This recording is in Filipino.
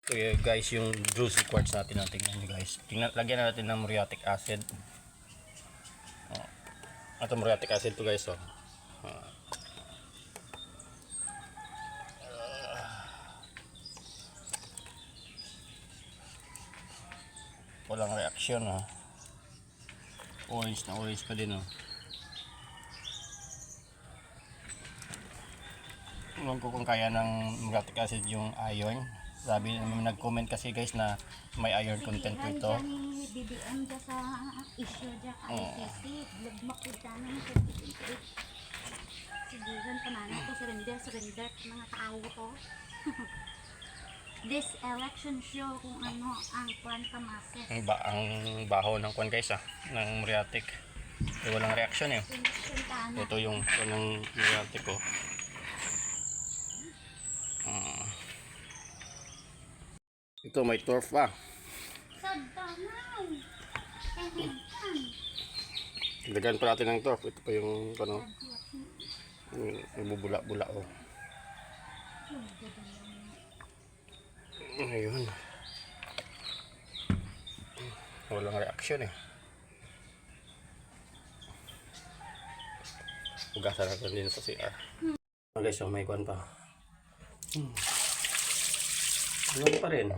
So guys, yung juicy quartz natin, tingnan nyo guys. Lagyan natin ng muriatic acid. Ito muriatic acid to guys. Walang reaksyon Orange na orange pa din Ewan ko kung kaya ng muriatic acid yung iron. Sabi naman nag-comment kasi guys na may iron content po ito. BBM dyan sa issue dyan ka ICC. Magmakita na ng 2028. Sigiran pa na ito. Surrender. Mga tao to. This election show kung ano ang kwan kamases. Ang baho ng kwan guys ng muriatic. Walang reaksyon Ito yung ng muriatic ko. Ito may turf Dagan pa natin ng turf. Ito pa yung bubula-bula Ayun. Walang reaksyon Ugasan natin din sa CR. Guys, may kwan pa. Ano pa rin?